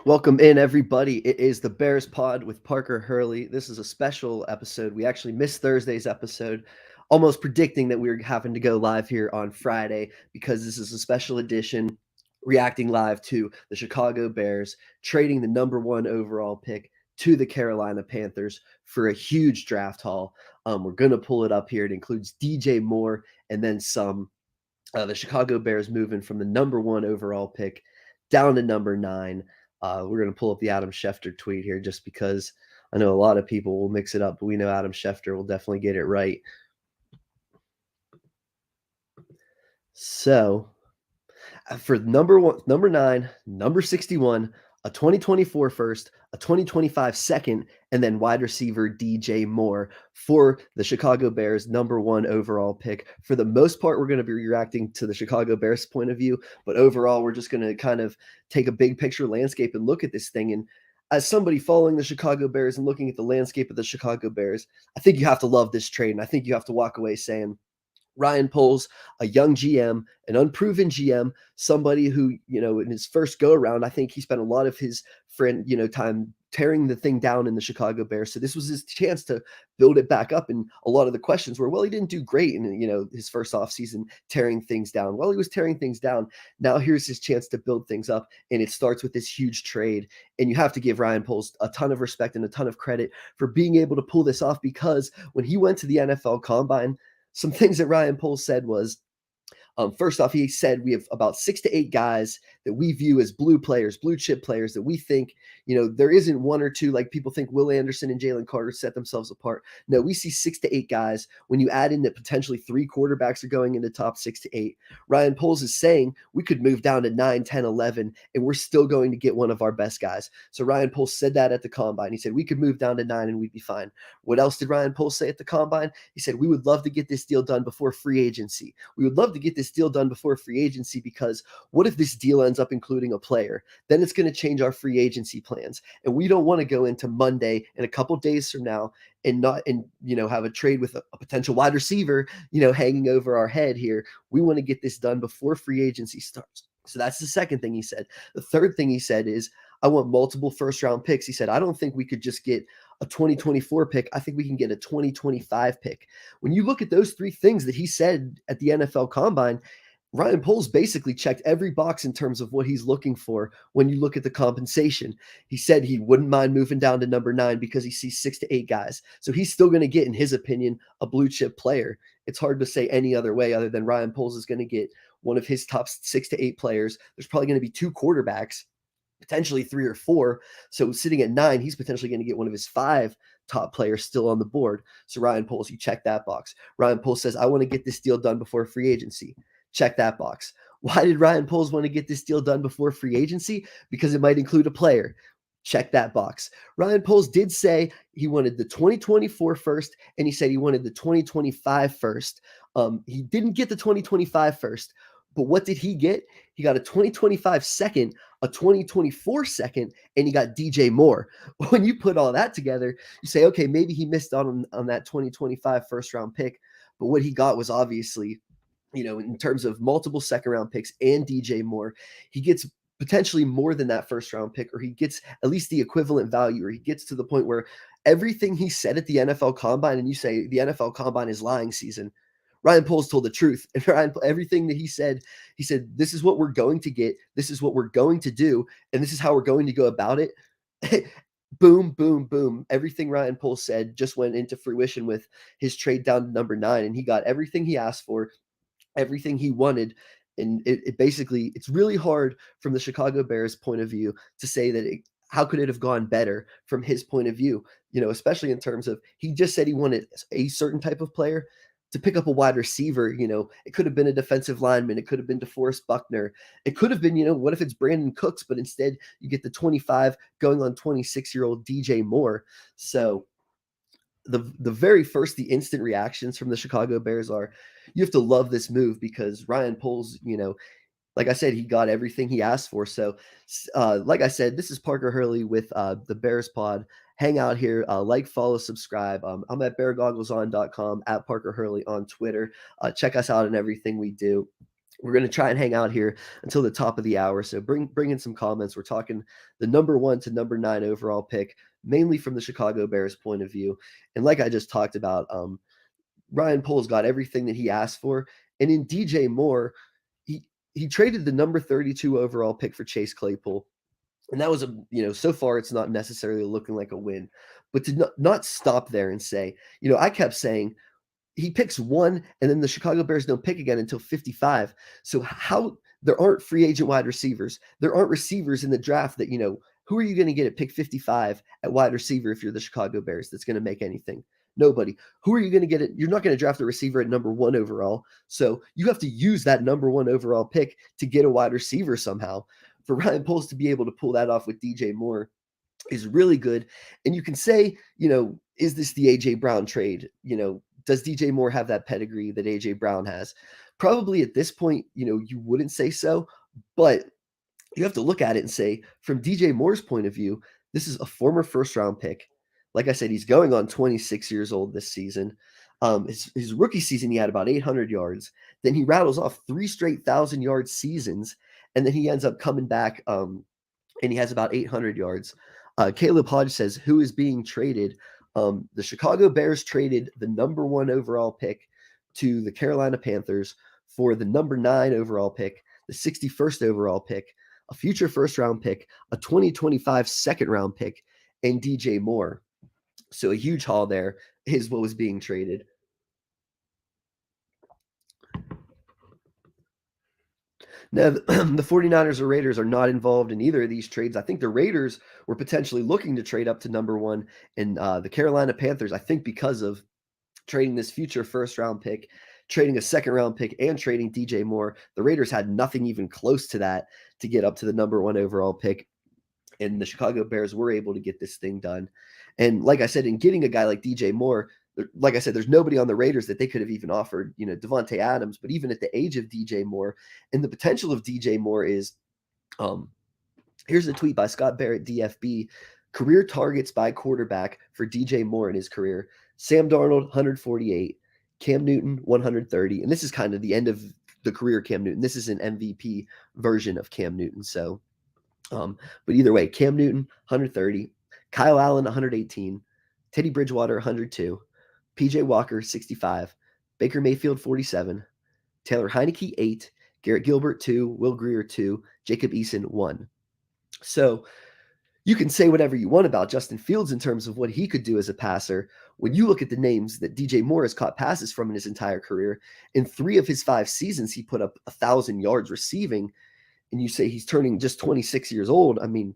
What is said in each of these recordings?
Welcome in, everybody. It is the Bears Pod with Parker Hurley. This is a special episode. We actually missed Thursday's episode, almost predicting that we were having to go live here on Friday because this is a special edition reacting live to the Chicago Bears trading the number one overall pick to the Carolina Panthers for a huge draft haul. We're going to pull it up here. It includes DJ Moore and then some. The Chicago Bears moving from the number one overall pick down to number nine. We're going to pull up the Adam Schefter tweet here just because I know a lot of people will mix it up, but we know Adam Schefter will definitely get it right. So for number nine, number 61, a 2024 first, a 2025 second, and then wide receiver DJ Moore for the Chicago Bears number one overall pick. For the most part, we're going to be reacting to the Chicago Bears point of view, but overall, we're just going to kind of take a big picture landscape and look at this thing. And as somebody following the Chicago Bears and looking at the landscape of the Chicago Bears, I think you have to love this trade. And I think you have to walk away saying, Ryan Poles, a young GM, an unproven GM, somebody who, in his first go around, I think he spent a lot of his time tearing the thing down in the Chicago Bears. So this was his chance to build it back up. And a lot of the questions were, well, he didn't do great in, his first offseason tearing things down. Well, he was tearing things down. Now here's his chance to build things up. And it starts with this huge trade. And you have to give Ryan Poles a ton of respect and a ton of credit for being able to pull this off, because when he went to the NFL Combine, some things that Ryan Poles said was, first off, he said we have about 6 to 8 guys that we view as blue players, blue chip players that we think, there isn't one or two like people think Will Anderson and Jalen Carter set themselves apart. No, we see 6 to 8 guys. When you add in that potentially 3 quarterbacks are going into top 6 to 8, Ryan Poles is saying we could move down to 9, 10, 11, and we're still going to get one of our best guys. So Ryan Poles said that at the Combine. He said we could move down to 9 and we'd be fine. What else did Ryan Poles say at the Combine? He said we would love to get this deal done before free agency. We would love to get this deal done before free agency, because what if this deal ends up including a player? Then it's going to change our free agency plans, and we don't want to go into Monday in a couple days from now and have a trade with a potential wide receiver hanging over our head here. We want to get this done before free agency starts. So that's the second thing he said. The third thing he said is, I want multiple first round picks. He said, I don't think we could just get a 2024 pick. I think we can get a 2025 pick. When you look at those three things that he said at the NFL Combine, Ryan Poles basically checked every box in terms of what he's looking for when you look at the compensation. He said he wouldn't mind moving down to number 9 because he sees 6 to 8 guys. So he's still going to get, in his opinion, a blue chip player. It's hard to say any other way other than Ryan Poles is going to get one of his top 6 to 8 players. There's probably going to be 2 quarterbacks, potentially 3 or 4. So sitting at 9, he's potentially going to get one of his 5 top players still on the board. So Ryan Poles, you check that box. Ryan Poles says, I want to get this deal done before free agency. Check that box. Why did Ryan Poles want to get this deal done before free agency? Because it might include a player. Check that box. Ryan Poles did say he wanted the 2024 first, and he said he wanted the 2025 first. He didn't get the 2025 first, but what did he get? He got a 2025 second, a 2024 second, and he got DJ Moore. When you put all that together, you say, okay, maybe he missed out on that 2025 first round pick, but what he got was obviously, in terms of multiple second round picks and DJ Moore, he gets potentially more than that first round pick, or he gets at least the equivalent value, or he gets to the point where everything he said at the NFL Combine, and you say the NFL Combine is lying season, Ryan Poles told the truth. And everything that he said, this is what we're going to get, this is what we're going to do, and this is how we're going to go about it. Boom, boom, boom. Everything Ryan Poles said just went into fruition with his trade down to number 9, and he got everything he asked for, everything he wanted. And it basically, it's really hard from the Chicago Bears point of view to say that how could it have gone better from his point of view, especially in terms of, he just said he wanted a certain type of player to pick up a wide receiver. It could have been a defensive lineman. It could have been DeForest Buckner. It could have been, what if it's Brandon Cooks, but instead you get the 25 going on 26-year-old DJ Moore. So the very first, the instant reactions from the Chicago Bears are, you have to love this move, because Ryan Poles, like I said, he got everything he asked for. So, like I said, this is Parker Hurley with the Bears Pod. Hang out here, like, follow, subscribe. I'm at beargoggleson.com, at Parker Hurley on Twitter. Check us out in everything we do. We're going to try and hang out here until the top of the hour. So bring in some comments. We're talking the number 1 to number 9 overall pick, mainly from the Chicago Bears point of view. And like I just talked about, Ryan Poles got everything that he asked for. And in DJ Moore, he traded the number 32 overall pick for Chase Claypool. And that was so far it's not necessarily looking like a win. But to not stop there and say, I kept saying he picks one, and then the Chicago Bears don't pick again until 55. So how there aren't free agent wide receivers? There aren't receivers in the draft that who are you going to get at pick 55 at wide receiver if you're the Chicago Bears that's going to make anything? Nobody. Who are you going to get? You're not going to draft a receiver at number 1 overall. So you have to use that number 1 overall pick to get a wide receiver somehow. For Ryan Poles to be able to pull that off with DJ Moore is really good. And you can say, is this the AJ Brown trade? Does DJ Moore have that pedigree that AJ Brown has? Probably at this point, you wouldn't say so, but you have to look at it and say, from DJ Moore's point of view, this is a former first round pick. Like I said, he's going on 26 years old this season. His rookie season, he had about 800 yards. Then he rattles off 3 straight 1,000-yard seasons, and then he ends up coming back, and he has about 800 yards. Caleb Hodge says, who is being traded? The Chicago Bears traded the number 1 overall pick to the Carolina Panthers for the number 9 overall pick, the 61st overall pick, a future first round pick, a 2025 second round pick, and DJ Moore. So a huge haul there is what was being traded. Now, the 49ers or Raiders are not involved in either of these trades. I think the Raiders were potentially looking to trade up to number 1, and the Carolina Panthers, I think because of trading this future first-round pick, trading a second-round pick, and trading DJ Moore, the Raiders had nothing even close to that to get up to the number 1 overall pick, and the Chicago Bears were able to get this thing done. And like I said, in getting a guy like DJ Moore, like I said, there's nobody on the Raiders that they could have even offered, Devontae Adams. But even at the age of DJ Moore and the potential of DJ Moore is, here's a tweet by Scott Barrett, DFB, career targets by quarterback for DJ Moore in his career. Sam Darnold, 148, Cam Newton, 130. And this is kind of the end of the career Cam Newton. This is an MVP version of Cam Newton. So, but either way, Cam Newton, 130, Kyle Allen, 118, Teddy Bridgewater, 102, PJ Walker, 65, Baker Mayfield, 47, Taylor Heineke, 8, Garrett Gilbert, 2, Will Grier, 2, Jacob Eason, 1. So you can say whatever you want about Justin Fields in terms of what he could do as a passer. When you look at the names that DJ Moore has caught passes from in his entire career, in 3 of his 5 seasons, he put up 1,000 yards receiving, and you say he's turning just 26 years old. I mean,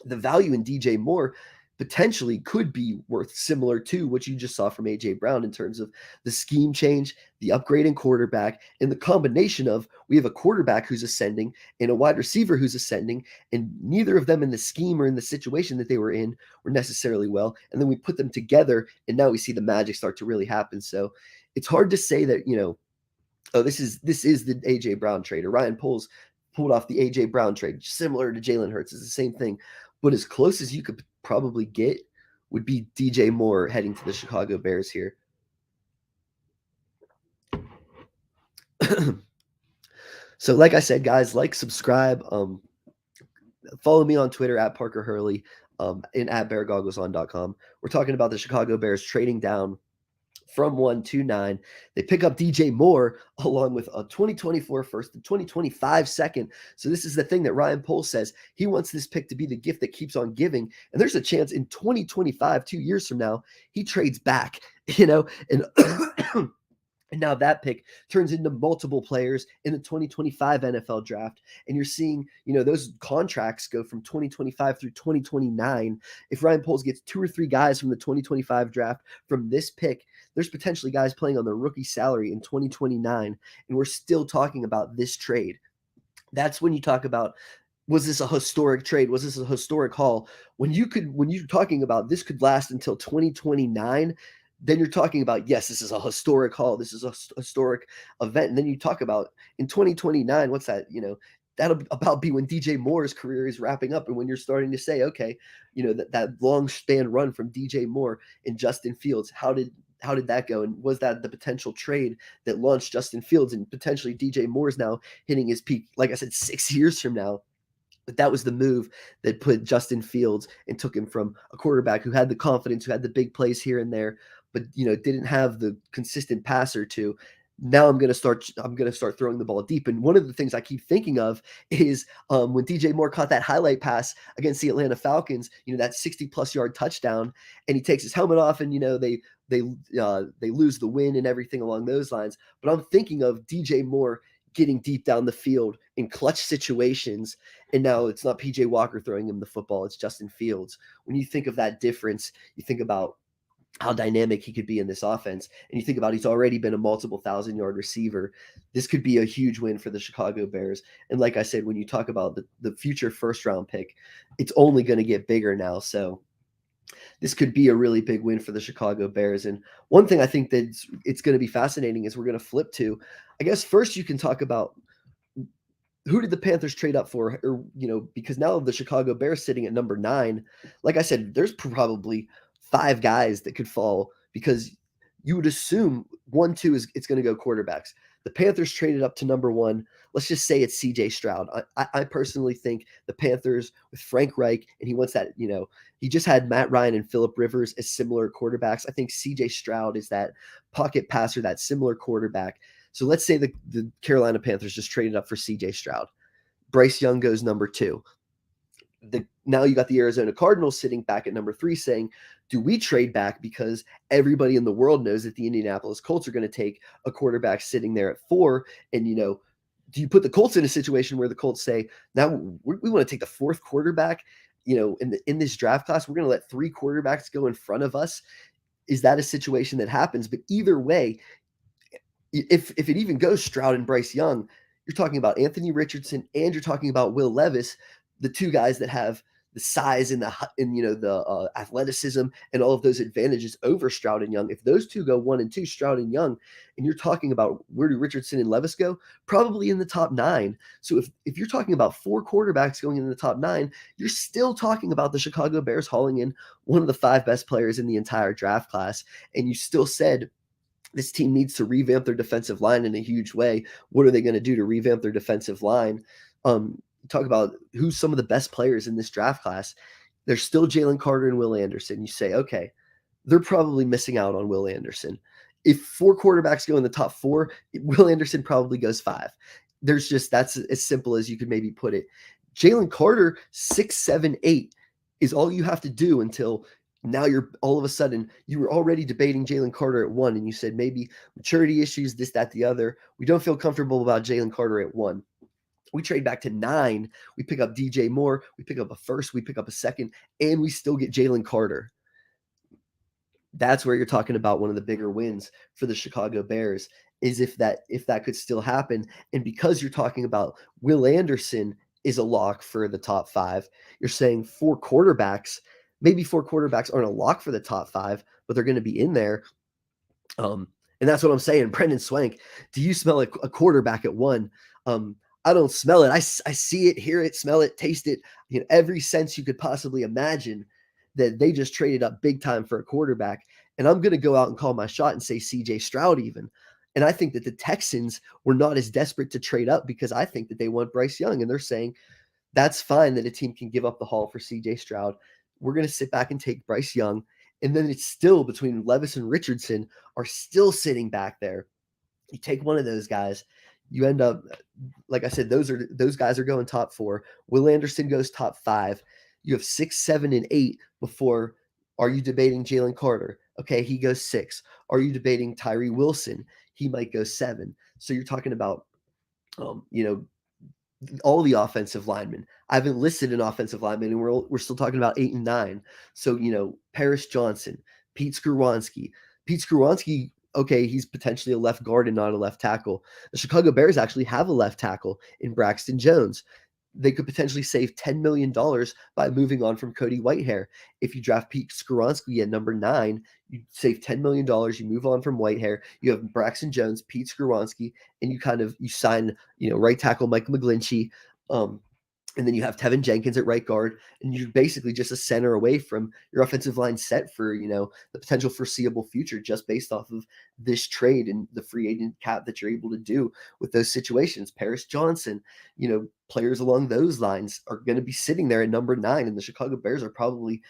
the value in DJ Moore potentially could be worth similar to what you just saw from AJ Brown in terms of the scheme change, the upgrade in quarterback, and the combination of we have a quarterback who's ascending and a wide receiver who's ascending, and neither of them in the scheme or in the situation that they were in were necessarily well. And then we put them together, and now we see the magic start to really happen. So it's hard to say that, oh, this is the AJ Brown trade, or Ryan Poles pulled off the AJ Brown trade, similar to Jalen Hurts. It's the same thing. But as close as you could probably get would be DJ Moore heading to the Chicago Bears here. So like I said, guys, subscribe, follow me on Twitter at Parker Hurley, and at beargoggleson.com. We're talking about the Chicago Bears trading down from 1 to 9. They pick up DJ Moore along with a 2024 first and 2025 second. So this is the thing that Ryan Poles says. He wants this pick to be the gift that keeps on giving. And there's a chance in 2025, 2 years from now, he trades back, and and now that pick turns into multiple players in the 2025 NFL draft. And you're seeing, those contracts go from 2025 through 2029. If Ryan Poles gets 2 or 3 guys from the 2025 draft from this pick, there's potentially guys playing on their rookie salary in 2029. And we're still talking about this trade. That's when you talk about, was this a historic trade? Was this a historic haul? When you're talking about this could last until 2029, then you're talking about, yes, this is a historic haul. This is a historic event. And then you talk about in 2029, what's that? That'll about be when DJ Moore's career is wrapping up. And when you're starting to say, okay, that long span run from DJ Moore and Justin Fields, how did how did that go? And was that the potential trade that launched Justin Fields and potentially DJ Moore's now hitting his peak, like I said, 6 years from now? But that was the move that put Justin Fields and took him from a quarterback who had the confidence, who had the big plays here and there, but didn't have the consistent passer to. Now I'm gonna start throwing the ball deep. And one of the things I keep thinking of is when DJ Moore caught that highlight pass against the Atlanta Falcons, that 60-plus yard touchdown, and he takes his helmet off, and they lose the win and everything along those lines. But I'm thinking of DJ Moore getting deep down the field in clutch situations. And now it's not PJ Walker throwing him the football, it's Justin Fields. When you think of that difference, you think about how dynamic he could be in this offense. And you think about he's already been a multiple 1,000-yard receiver. This could be a huge win for the Chicago Bears. And like I said, when you talk about the future first-round pick, it's only going to get bigger now. So this could be a really big win for the Chicago Bears. And one thing I think that it's going to be fascinating is we're going to flip to, I guess first you can talk about who did the Panthers trade up for? Or, because now the Chicago Bears sitting at number 9, like I said, there's probably 5 guys that could fall because you would assume 1, 2 it's going to go quarterbacks. The Panthers traded up to number 1. Let's just say it's CJ Stroud. I personally think the Panthers with Frank Reich, and he wants that, he just had Matt Ryan and Phillip Rivers as similar quarterbacks. I think CJ Stroud is that pocket passer, that similar quarterback. So let's say the Carolina Panthers just traded up for CJ Stroud. Bryce Young goes number 2. Now you got the Arizona Cardinals sitting back at number 3 saying, do we trade back because everybody in the world knows that the Indianapolis Colts are going to take a quarterback sitting there at 4? And, do you put the Colts in a situation where the Colts say, now we want to take the 4th quarterback, in this draft class, we're going to let 3 quarterbacks go in front of us? Is that a situation that happens? But either way, if it even goes Stroud and Bryce Young, you're talking about Anthony Richardson and you're talking about Will Levis, the 2 guys that have the size and the athleticism and all of those advantages over Stroud and Young. If those 2 go 1 and 2, Stroud and Young, and you're talking about where do Richardson and Levis go? Probably in the top 9. So if you're talking about 4 quarterbacks going in the top 9, you're still talking about the Chicago Bears hauling in one of the 5 best players in the entire draft class. And you still said this team needs to revamp their defensive line in a huge way. What are they going to do to revamp their defensive line? Talk about who's some of the best players in this draft class. There's still Jalen Carter and Will Anderson. You say, okay, they're probably missing out on Will Anderson. If 4 quarterbacks go in the top 4, Will Anderson probably goes 5. That's as simple as you could maybe put it. Jalen Carter, 6, 7, 8 is all you have to do until now you're all of a sudden, you were already debating Jalen Carter at 1, and you said maybe maturity issues, this, that, the other. We don't feel comfortable about Jalen Carter at 1. We trade back to 9. We pick up DJ Moore. We pick up a 1st. We pick up a 2nd, and we still get Jalen Carter. That's where you're talking about one of the bigger wins for the Chicago Bears, is if that could still happen. And because you're talking about Will Anderson is a lock for the top 5, you're saying 4 quarterbacks. Maybe 4 quarterbacks aren't a lock for the top 5, but they're going to be in there. And that's what I'm saying. Brendan Swank, do you smell a quarterback at 1? I don't smell it. I see it, hear it, smell it, taste it. Every sense you could possibly imagine that they just traded up big time for a quarterback. And I'm going to go out and call my shot and say CJ Stroud even. And I think that the Texans were not as desperate to trade up because I think that they want Bryce Young. And they're saying that's fine that a team can give up the haul for CJ Stroud. We're going to sit back and take Bryce Young. And then it's still between Levis and Richardson are still sitting back there. You take one of those guys, you end up, like I said, those guys are going top 4. Will Anderson goes top 5. You have 6, 7, and 8 before. Are you debating Jalen Carter? Okay, he goes 6. Are you debating Tyree Wilson? He might go 7. So you're talking about, all the offensive linemen. I haven't listed an offensive lineman, and we're still talking about 8 and 9. So, Paris Johnson, Pete Skowronski. Pete Skowronski, okay, he's potentially a left guard and not a left tackle. The Chicago Bears actually have a left tackle in Braxton Jones. They could potentially save $10 million by moving on from Cody Whitehair. If you draft Pete Skowronski at number 9, you save $10 million. You move on from Whitehair. You have Braxton Jones, Pete Skowronski, and you sign, right tackle Mike McGlinchey. And and then you have Tevin Jenkins at right guard, and you're basically just a center away from your offensive line set for, the potential foreseeable future just based off of this trade and the free agent cap that you're able to do with those situations. Paris Johnson, players along those lines are going to be sitting there at number 9, and the Chicago Bears are probably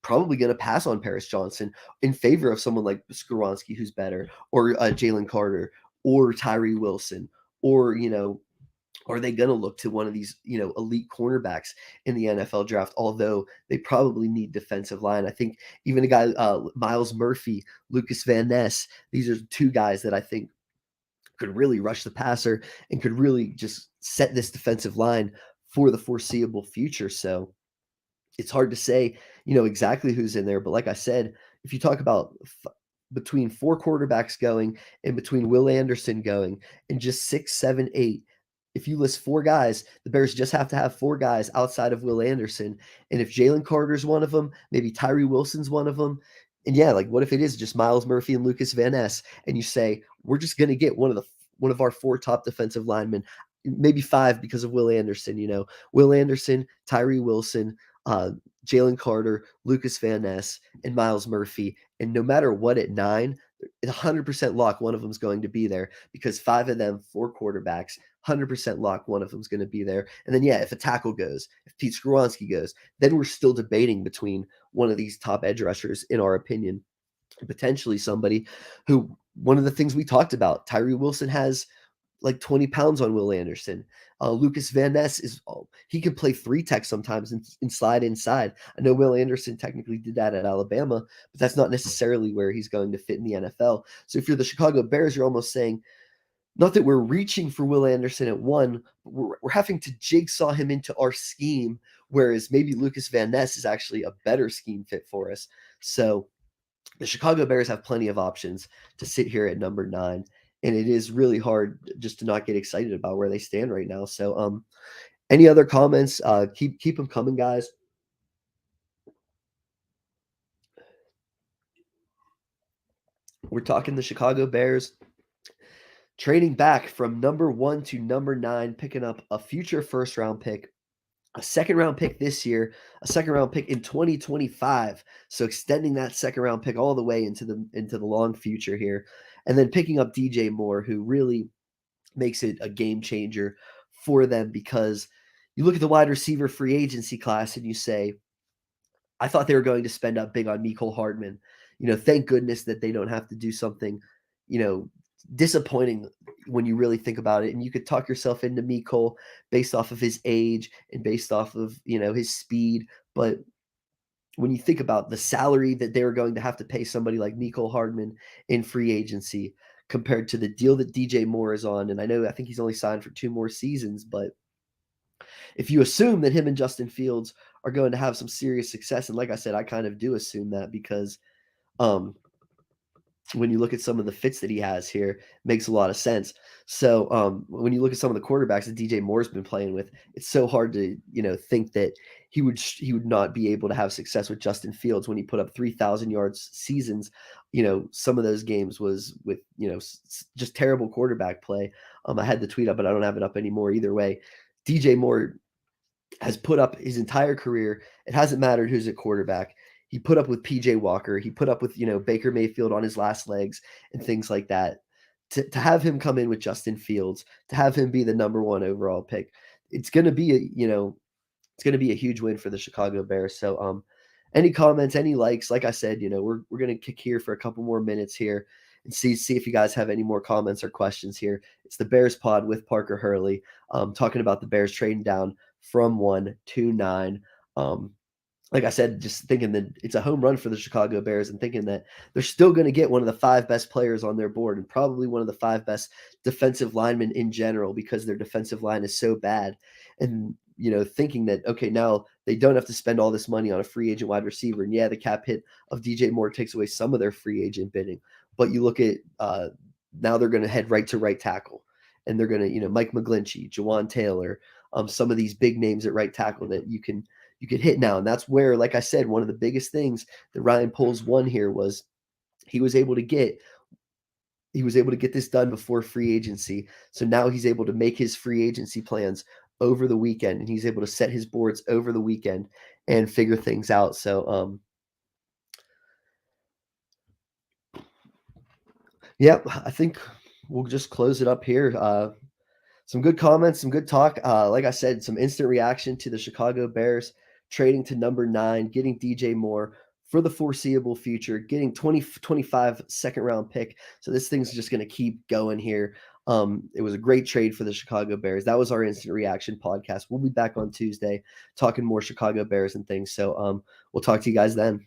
going to pass on Paris Johnson in favor of someone like Skoronski, who's better, or Jalen Carter, or Tyree Wilson, or are they going to look to one of these, elite cornerbacks in the NFL draft? Although they probably need defensive line. I think even a guy, Miles Murphy, Lucas Van Ness, these are two guys that I think could really rush the passer and could really just set this defensive line for the foreseeable future. So it's hard to say, exactly who's in there. But like I said, if you talk about between 4 quarterbacks going and between Will Anderson going and just 6, 7, 8, if you list 4 guys, the Bears just have to have 4 guys outside of Will Anderson. And if Jalen Carter's one of them, maybe Tyree Wilson's one of them. And yeah, like what if it is just Miles Murphy and Lucas Van Ness, and you say we're just going to get one of our 4 top defensive linemen, maybe 5 because of Will Anderson. Will Anderson, Tyree Wilson, uh, Jalen Carter, Lucas Van Ness, and Miles Murphy. And no matter what at 9, it's 100% lock one of them's going to be there because 5 of them, 4 quarterbacks, 100% lock one of them's going to be there. And then, yeah, if a tackle goes, if Pete Skoronski goes, then we're still debating between one of these top edge rushers, in our opinion, potentially somebody who, one of the things we talked about, Tyree Wilson has like 20 pounds on Will Anderson. Lucas Van Ness he can play 3 tech sometimes and slide inside. I know Will Anderson technically did that at Alabama, but that's not necessarily where he's going to fit in the NFL. So if you're the Chicago Bears, you're almost saying, not that we're reaching for Will Anderson at 1, but we're having to jigsaw him into our scheme, whereas maybe Lucas Van Ness is actually a better scheme fit for us. So the Chicago Bears have plenty of options to sit here at number 9, and it is really hard just to not get excited about where they stand right now. So, any other comments? Keep them coming, guys. We're talking the Chicago Bears trading back from number 1 to number 9, picking up a future first round pick, a second round pick this year, a second round pick in 2025. So extending that second round pick all the way into the long future here. And then picking up DJ Moore, who really makes it a game changer for them, because you look at the wide receiver free agency class and you say, I thought they were going to spend up big on Mecole Hardman. Thank goodness that they don't have to do something, you know, disappointing when you really think about it. And you could talk yourself into Mecole based off of his age and based off of, his speed. But when you think about the salary that they were going to have to pay somebody like Mecole Hardman in free agency compared to the deal that DJ Moore is on, and I think he's only signed for 2 more seasons, but if you assume that him and Justin Fields are going to have some serious success, and like I said, I kind of do assume that because um, when you look at some of the fits that he has here, makes a lot of sense. So when you look at some of the quarterbacks that DJ Moore's been playing with, it's so hard to think that he would not be able to have success with Justin Fields when he put up 3,000 yards seasons. Some of those games was with just terrible quarterback play. I had the tweet up, but I don't have it up anymore. Either way, DJ Moore has put up his entire career. It hasn't mattered who's at quarterback. He put up with PJ Walker. He put up with, Baker Mayfield on his last legs and things like that. To have him come in with Justin Fields, to have him be the number 1 overall pick, it's going to be it's going to be a huge win for the Chicago Bears. So, any comments, any likes? Like I said, we're going to kick here for a couple more minutes here and see if you guys have any more comments or questions here. It's the Bears Pod with Parker Hurley, talking about the Bears trading down from 1 to 9. Like I said, just thinking that it's a home run for the Chicago Bears and thinking that they're still going to get one of the 5 best players on their board and probably one of the 5 best defensive linemen in general because their defensive line is so bad. And, thinking that, okay, now they don't have to spend all this money on a free agent wide receiver. And yeah, the cap hit of DJ Moore takes away some of their free agent bidding. But you look at now they're going to head right to right tackle. And they're going to, Mike McGlinchey, Jawan Taylor, some of these big names at right tackle that you could hit now. And that's where, like I said, one of the biggest things that Ryan Poles won here was he was able to get this done before free agency. So now he's able to make his free agency plans over the weekend, and he's able to set his boards over the weekend and figure things out. So, yeah, I think we'll just close it up here. Some good comments, some good talk. Like I said, some instant reaction to the Chicago Bears trading to number 9, getting DJ Moore for the foreseeable future, getting 2025 second round pick. So this thing's just going to keep going here. It was a great trade for the Chicago Bears. That was our instant reaction podcast. We'll be back on Tuesday talking more Chicago Bears and things. So we'll talk to you guys then.